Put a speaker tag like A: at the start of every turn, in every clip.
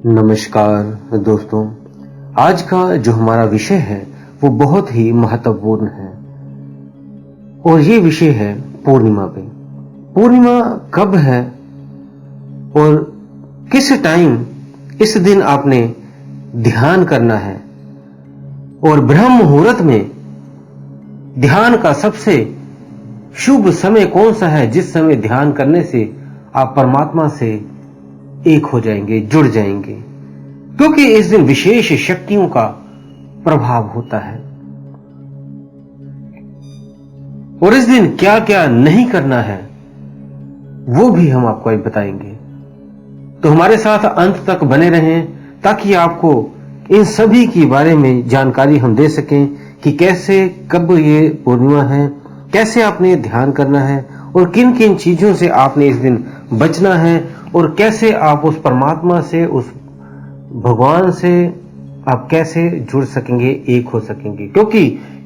A: नमस्कार दोस्तों, आज का जो हमारा विषय है वो बहुत ही महत्वपूर्ण है और ये विषय है पूर्णिमा पे। पूर्णिमा कब है और किस टाइम इस दिन आपने ध्यान करना है और ब्रह्म मुहूर्त में ध्यान का सबसे शुभ समय कौन सा है जिस समय ध्यान करने से आप परमात्मा से एक हो जाएंगे, जुड़ जाएंगे, क्योंकि इस दिन विशेष शक्तियों का प्रभाव होता है। और इस दिन क्या क्या नहीं करना है वो भी हम आपको आज बताएंगे। तो हमारे साथ अंत तक बने रहें ताकि आपको इन सभी के बारे में जानकारी हम दे सकें कि कैसे, कब ये पूर्णिमा है, कैसे आपने ध्यान करना है और किन किन चीजों से आपने इस दिन बचना है और कैसे आप उस परमात्मा से, उस भगवान से आप कैसे जुड़ सकेंगे, एक हो सकेंगे, क्योंकि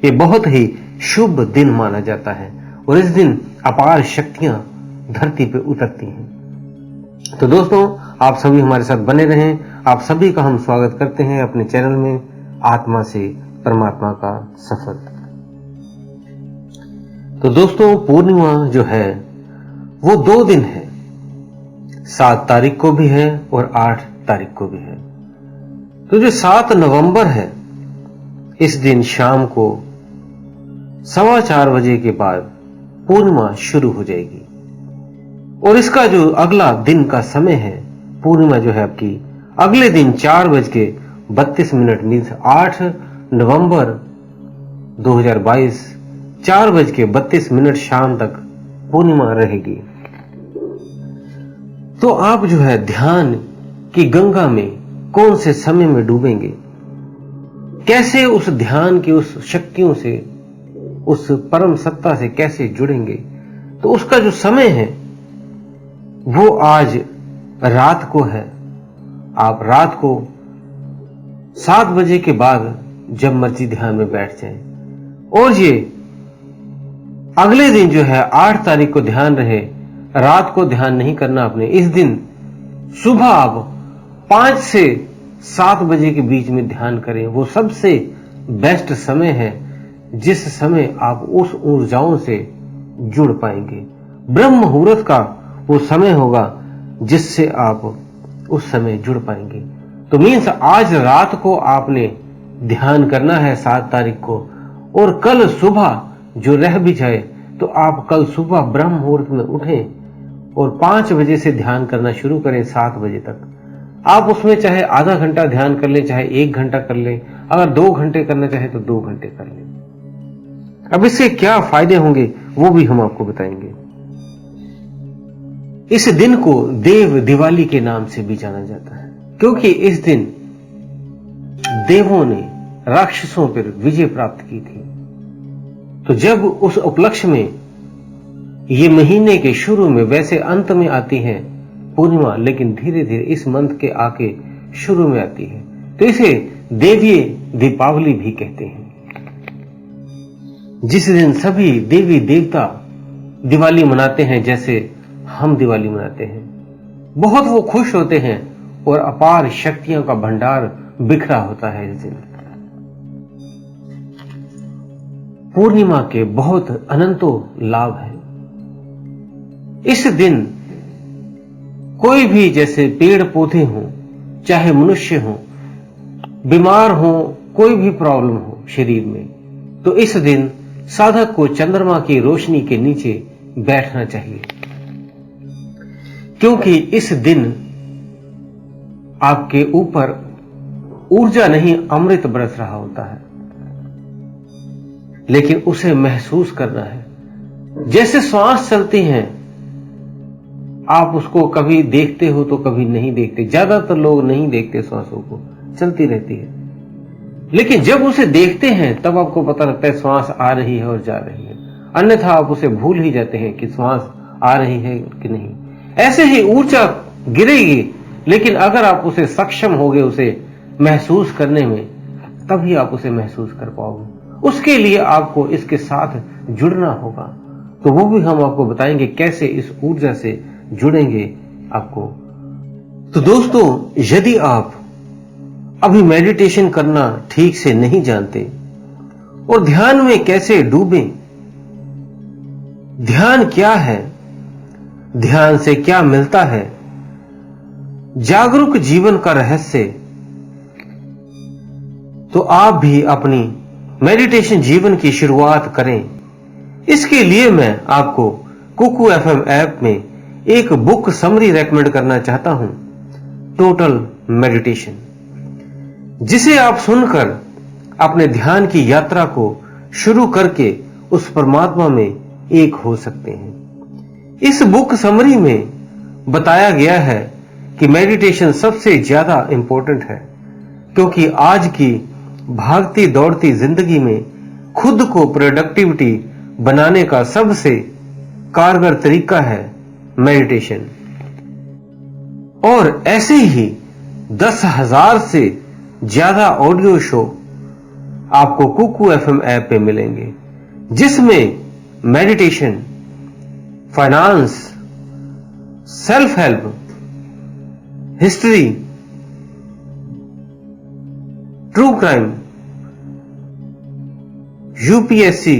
A: ये बहुत ही शुभ दिन माना जाता है और इस दिन अपार शक्तियां धरती पे उतरती हैं। तो दोस्तों, आप सभी हमारे साथ बने रहें। आप सभी का हम स्वागत करते हैं अपने चैनल में आत्मा से परमात्मा का सफर। तो दोस्तों, पूर्णिमा जो है वो 2 दिन है, 7 तारीख को भी है और 8 तारीख को भी है। तो जो 7 नवंबर है, इस दिन शाम को 4:15 बजे के बाद पूर्णिमा शुरू हो जाएगी और इसका जो अगला दिन का समय है, पूर्णिमा जो है आपकी अगले दिन 4:32 मीन्स 8 नवंबर 2022 4:32 शाम तक पूर्णिमा रहेगी। तो आप जो है ध्यान की गंगा में कौन से समय में डूबेंगे, कैसे उस ध्यान की उस शक्तियों से, उस परम सत्ता से कैसे जुड़ेंगे, तो उसका जो समय है वो आज रात को है। आप रात को 7 बजे के बाद जब मर्जी ध्यान में बैठ जाएं और ये अगले दिन जो है 8 तारीख को ध्यान रहे, रात को ध्यान नहीं करना आपने। इस दिन सुबह आप 5 से 7 बजे के बीच में ध्यान करें, वो सबसे बेस्ट समय है जिस समय आप उस ऊर्जाओं से जुड़ पाएंगे। ब्रह्म मुहूर्त का वो समय होगा जिससे आप उस समय जुड़ पाएंगे। तो मीन्स आज रात को आपने ध्यान करना है 7 तारीख को, और कल सुबह जो रह भी जाए तो आप कल सुबह ब्रह्म मुहूर्त में उठें और 5 बजे से ध्यान करना शुरू करें 7 बजे तक। आप उसमें चाहे आधा घंटा ध्यान कर लें, चाहे 1 घंटा कर लें, अगर 2 घंटे करना चाहे तो 2 घंटे कर लें। अब इससे क्या फायदे होंगे वो भी हम आपको बताएंगे। इस दिन को देव दिवाली के नाम से भी जाना जाता है, क्योंकि इस दिन देवों ने राक्षसों पर विजय प्राप्त की थी। तो जब उस उपलक्ष्य में ये महीने के शुरू में, वैसे अंत में आती है पूर्णिमा, लेकिन धीरे धीरे इस मंथ के आके शुरू में आती है, तो इसे देवीय दीपावली भी कहते हैं, जिस दिन सभी देवी देवता दिवाली मनाते हैं जैसे हम दिवाली मनाते हैं। बहुत वो खुश होते हैं और अपार शक्तियों का भंडार बिखरा होता है इस दिन। पूर्णिमा के बहुत अनंतों लाभ है। इस दिन कोई भी, जैसे पेड़ पौधे हों, चाहे मनुष्य हों, बीमार हों, कोई भी प्रॉब्लम हो शरीर में, तो इस दिन साधक को चंद्रमा की रोशनी के नीचे बैठना चाहिए, क्योंकि इस दिन आपके ऊपर ऊर्जा नहीं, अमृत बरस रहा होता है, लेकिन उसे महसूस करना है। जैसे श्वास चलती हैं, आप उसको कभी देखते हो तो कभी नहीं देखते, ज्यादातर लोग नहीं देखते, श्वासों को चलती रहती है, लेकिन जब उसे देखते हैं तब आपको पता लगता है श्वास आ रही है और जा रही है, अन्यथा आप उसे भूल ही जाते हैं कि श्वास आ रही है कि नहीं। ऐसे ही ऊर्जा गिरेगी, लेकिन अगर आप उसे सक्षम होगे उसे महसूस करने में, तभी आप उसे महसूस कर पाओगे। उसके लिए आपको इसके साथ जुड़ना होगा, तो वो भी हम आपको बताएंगे कैसे इस ऊर्जा से जुड़ेंगे आपको। तो दोस्तों, यदि आप अभी मेडिटेशन करना ठीक से नहीं जानते और ध्यान में कैसे डूबें, ध्यान क्या है, ध्यान से क्या मिलता है, जागरूक जीवन का रहस्य, तो आप भी अपनी मेडिटेशन जीवन की शुरुआत करें। इसके लिए मैं आपको कुकू एफएम ऐप में एक बुक समरी रेकमेंड करना चाहता हूं, टोटल मेडिटेशन, जिसे आप सुनकर अपने ध्यान की यात्रा को शुरू करके उस परमात्मा में एक हो सकते हैं। इस बुक समरी में बताया गया है कि मेडिटेशन सबसे ज्यादा इंपॉर्टेंट है, क्योंकि आज की भागती दौड़ती जिंदगी में खुद को प्रोडक्टिविटी बनाने का सबसे कारगर तरीका है मेडिटेशन। और ऐसे ही 10,000 से ज्यादा ऑडियो शो आपको कुकू एफएम ऐप पे मिलेंगे, जिसमें meditation, finance, self help, history, true crime, UPSC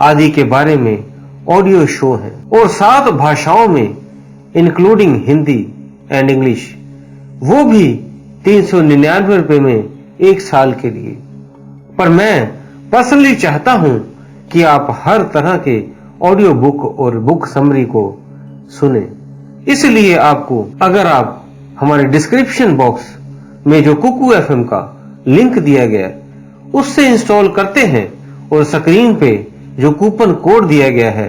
A: आदि के बारे में ऑडियो शो है, और 7 भाषाओं में इंक्लूडिंग हिंदी एंड इंग्लिश, वो भी 399 रुपए में 1 साल के लिए। पर मैं पर्सनली चाहता हूं कि आप हर तरह के ऑडियो बुक और बुक समरी को सुने। इसलिए आपको, अगर आप हमारे डिस्क्रिप्शन बॉक्स में जो कुकू एफएम का लिंक दिया गया है उससे इंस्टॉल करते हैं और स्क्रीन पे जो कूपन कोड दिया गया है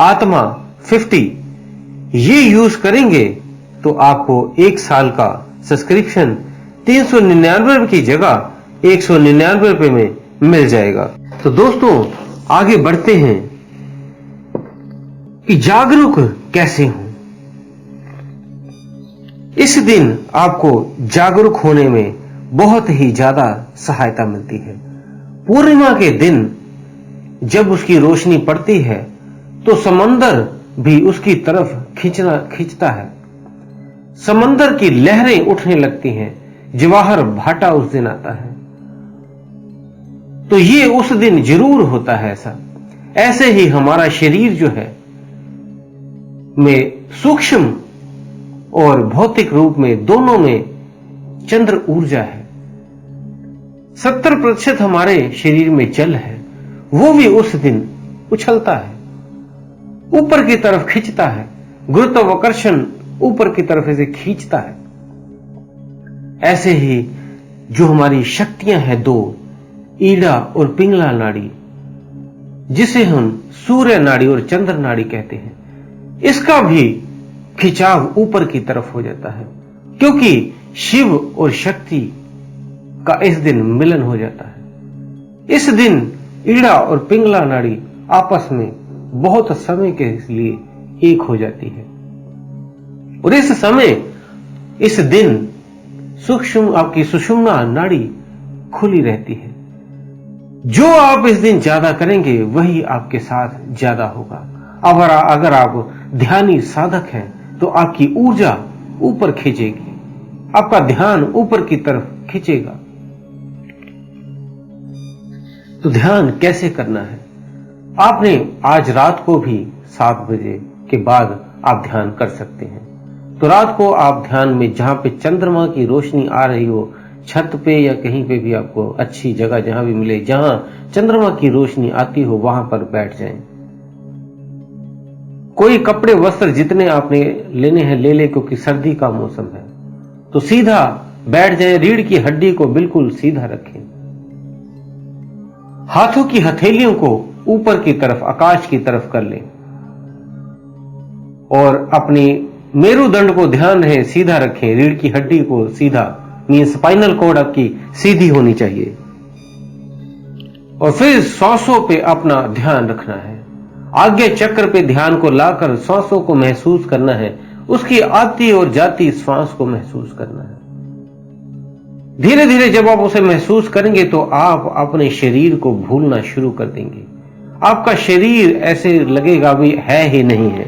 A: आत्मा 50, ये यूज करेंगे तो आपको 1 साल का सब्सक्रिप्शन 399 की जगह 199 रुपए में मिल जाएगा। तो दोस्तों, आगे बढ़ते हैं कि जागरूक कैसे हो। इस दिन आपको जागरूक होने में बहुत ही ज्यादा सहायता मिलती है। पूर्णिमा के दिन जब उसकी रोशनी पड़ती है तो समंदर भी उसकी तरफ खींचता है। समंदर की लहरें उठने लगती हैं, जवाहर भाटा उस दिन आता है। तो ये उस दिन जरूर होता है ऐसे ही हमारा शरीर जो है में सूक्ष्म और भौतिक रूप में दोनों में चंद्र ऊर्जा है। 70% हमारे शरीर में जल है, वो भी उस दिन उछलता है, ऊपर की तरफ खींचता है, गुरुत्वाकर्षण ऊपर की तरफ इसे खींचता है। ऐसे ही जो हमारी शक्तियां हैं 2, ईड़ा और पिंगला नाड़ी, जिसे हम सूर्य नाड़ी और चंद्र नाड़ी कहते हैं, इसका भी खिंचाव ऊपर की तरफ हो जाता है, क्योंकि शिव और शक्ति का इस दिन मिलन हो जाता है। इस दिन ईड़ा और पिंगला नाड़ी आपस में बहुत समय के लिए एक हो जाती है, और इस दिन सूक्ष्म आपकी सुषुम्ना नाड़ी खुली रहती है। जो आप इस दिन ज्यादा करेंगे वही आपके साथ ज्यादा होगा। अगर आप ध्यानी साधक हैं तो आपकी ऊर्जा ऊपर खींचेगी, आपका ध्यान ऊपर की तरफ खींचेगा। तो ध्यान कैसे करना है? आपने आज रात को भी 7 बजे के बाद आप ध्यान कर सकते हैं। तो रात को आप ध्यान में जहां पे चंद्रमा की रोशनी आ रही हो, छत पे या कहीं पे भी आपको अच्छी जगह जहां भी मिले, जहां चंद्रमा की रोशनी आती हो, वहां पर बैठ जाएं। कोई कपड़े वस्त्र जितने आपने लेने हैं ले ले, क्योंकि सर्दी का मौसम है। तो सीधा बैठ जाएं, रीढ़ की हड्डी को बिल्कुल सीधा रखें, हाथों की हथेलियों को ऊपर की तरफ आकाश की तरफ कर लें, और अपनी मेरुदंड को ध्यान रहे सीधा रखें, रीढ़ की हड्डी को सीधा, मींस स्पाइनल कॉर्ड आपकी सीधी होनी चाहिए। और फिर सांसों पे अपना ध्यान रखना है, आज्ञा चक्र पे ध्यान को लाकर सांसों को महसूस करना है, उसकी आती और जाती श्वास को महसूस करना है। धीरे धीरे जब आप उसे महसूस करेंगे तो आप अपने शरीर को भूलना शुरू कर देंगे। आपका शरीर ऐसे लगेगा भी है ही नहीं है।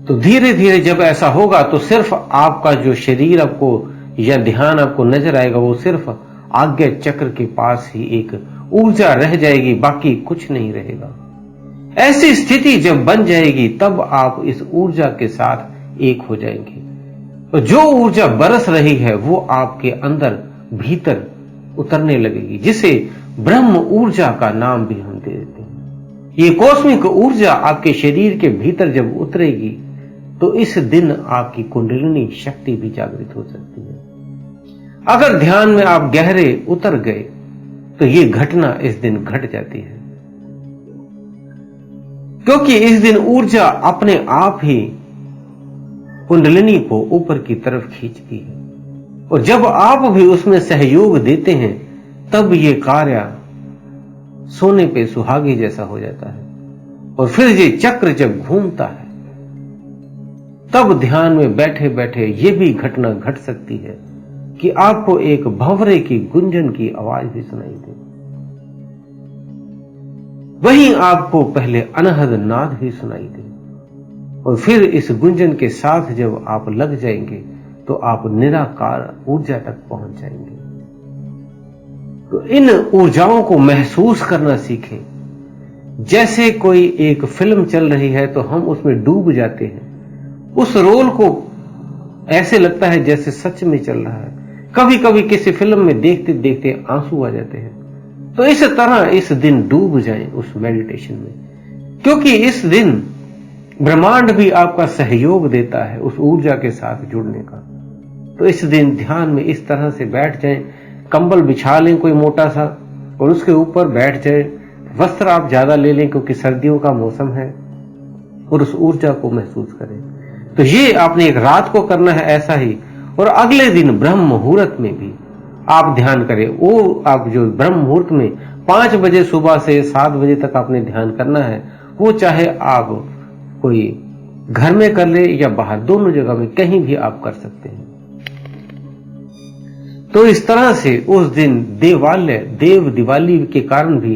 A: तो धीरे धीरे जब ऐसा होगा तो सिर्फ आपका जो शरीर आपको या ध्यान आपको नजर आएगा, वो सिर्फ आज्ञा चक्र के पास ही एक ऊर्जा रह जाएगी, बाकी कुछ नहीं रहेगा। ऐसी स्थिति जब बन जाएगी तब आप इस ऊर्जा के साथ एक हो जाएंगे। तो जो ऊर्जा बरस रही है वो आपके अंदर भीतर उतरने लगेगी, जिसे ब्रह्म ऊर्जा का नाम भी हम दे देते हैं। ये कॉस्मिक ऊर्जा आपके शरीर के भीतर जब उतरेगी तो इस दिन आपकी कुंडलिनी शक्ति भी जागृत हो सकती है। अगर ध्यान में आप गहरे उतर गए तो ये घटना इस दिन घट जाती है, क्योंकि इस दिन ऊर्जा अपने आप ही कुंडलिनी को ऊपर की तरफ खींचती है, और जब आप भी उसमें सहयोग देते हैं तब ये कार्य सोने पे सुहागे जैसा हो जाता है। और फिर ये चक्र जब घूमता है तब ध्यान में बैठे बैठे ये भी घटना घट सकती है कि आपको एक भंवरे की गुंजन की आवाज भी सुनाई दे। वहीं आपको पहले अनहद नाद भी सुनाई दे, और फिर इस गुंजन के साथ जब आप लग जाएंगे तो आप निराकार ऊर्जा तक पहुंच जाएंगे। तो इन ऊर्जाओं को महसूस करना सीखें। जैसे कोई एक फिल्म चल रही है तो हम उसमें डूब जाते हैं, उस रोल को ऐसे लगता है जैसे सच में चल रहा है। कभी कभी किसी फिल्म में देखते देखते आंसू आ जाते हैं। तो इस तरह इस दिन डूब जाएं उस मेडिटेशन में, क्योंकि इस दिन ब्रह्मांड भी आपका सहयोग देता है उस ऊर्जा के साथ जुड़ने का। तो इस दिन ध्यान में इस तरह से बैठ जाएं, कंबल बिछा लें कोई मोटा सा और उसके ऊपर बैठ जाएं, वस्त्र आप ज्यादा ले लें क्योंकि सर्दियों का मौसम है, और उस ऊर्जा को महसूस करें। तो ये आपने एक रात को करना है ऐसा ही, और अगले दिन ब्रह्म मुहूर्त में भी आप ध्यान करें। वो आप जो ब्रह्म मुहूर्त में 5 बजे सुबह से 7 बजे तक आपने ध्यान करना है, वो चाहे आप कोई घर में कर ले या बाहर, दोनों जगह में कहीं भी आप कर सकते हैं। तो इस तरह से उस दिन देव दिवाली के कारण भी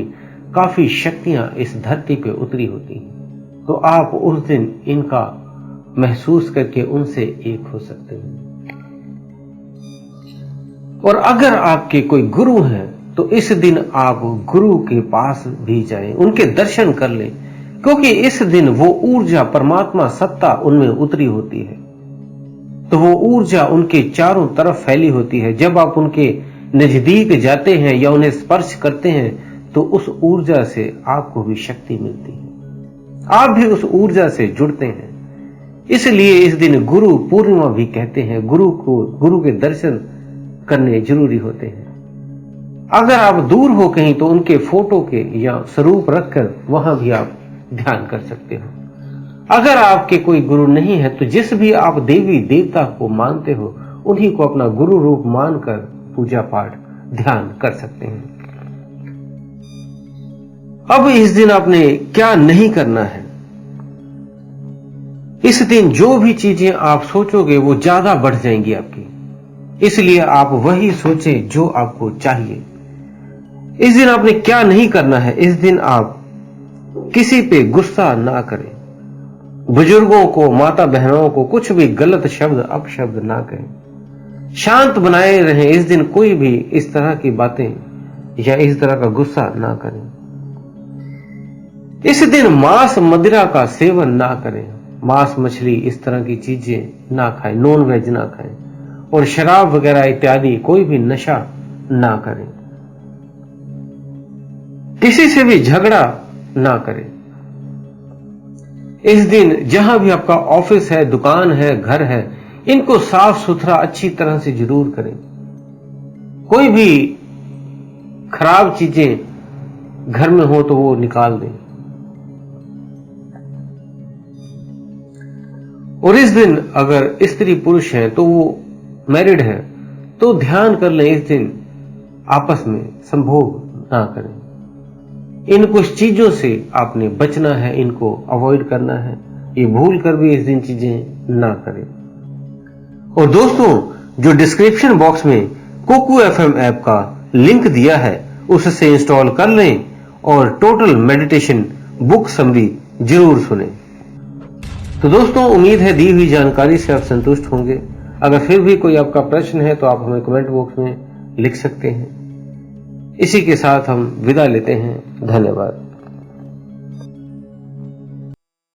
A: काफी शक्तियां इस धरती पे उतरी होती हैं। तो आप उस दिन इनका महसूस करके उनसे एक हो सकते हैं। और अगर आपके कोई गुरु हैं तो इस दिन आप गुरु के पास भी जाएं, उनके दर्शन कर लें, क्योंकि इस दिन वो ऊर्जा परमात्मा सत्ता उनमें उतरी होती है। तो वो ऊर्जा उनके चारों तरफ फैली होती है। जब आप उनके नजदीक जाते हैं या उन्हें स्पर्श करते हैं तो उस ऊर्जा से आपको भी शक्ति मिलती है, आप भी उस ऊर्जा से जुड़ते हैं। इसलिए इस दिन गुरु पूर्णिमा भी कहते हैं। गुरु के दर्शन करने जरूरी होते हैं। अगर आप दूर हो कहीं तो उनके फोटो के या स्वरूप रखकर वहां भी आप ध्यान कर सकते हो। अगर आपके कोई गुरु नहीं है तो जिस भी आप देवी देवता को मानते हो उन्हीं को अपना गुरु रूप मानकर पूजा पाठ ध्यान कर सकते हैं। अब इस दिन आपने क्या नहीं करना है। इस दिन जो भी चीजें आप सोचोगे वो ज्यादा बढ़ जाएंगी आपकी, इसलिए आप वही सोचें जो आपको चाहिए। इस दिन आपने क्या नहीं करना है। इस दिन आप किसी पे गुस्सा ना करें, बुजुर्गों को, माता बहनों को कुछ भी गलत शब्द अपशब्द ना कहें, शांत बनाए रहें। इस दिन कोई भी इस तरह की बातें या इस तरह का गुस्सा ना करें। इस दिन मांस मदिरा का सेवन ना करें, मांस मछली इस तरह की चीजें ना खाएं, नॉन वेज ना खाएं, और शराब वगैरह इत्यादि कोई भी नशा ना करें। किसी से भी झगड़ा ना करें। इस दिन जहां भी आपका ऑफिस है, दुकान है, घर है, इनको साफ सुथरा अच्छी तरह से जरूर करें। कोई भी खराब चीजें घर में हो तो वो निकाल दें। और इस दिन अगर स्त्री पुरुष है तो वो मैरिड है तो ध्यान कर लें। इस दिन आपस में संभोग ना करें। इन कुछ चीजों से आपने बचना है, इनको अवॉइड करना है। ये भूल कर भी इस दिन चीजें ना करें। और दोस्तों, जो डिस्क्रिप्शन बॉक्स में कुकू एफएम ऐप का लिंक दिया है उससे इंस्टॉल कर लें और टोटल मेडिटेशन बुक समरी जरूर सुनें। तो दोस्तों, उम्मीद है दी हुई जानकारी से आप संतुष्ट होंगे। अगर फिर भी कोई आपका प्रश्न है तो आप हमें कमेंट बॉक्स में लिख सकते हैं। इसी के साथ हम विदा लेते हैं। धन्यवाद।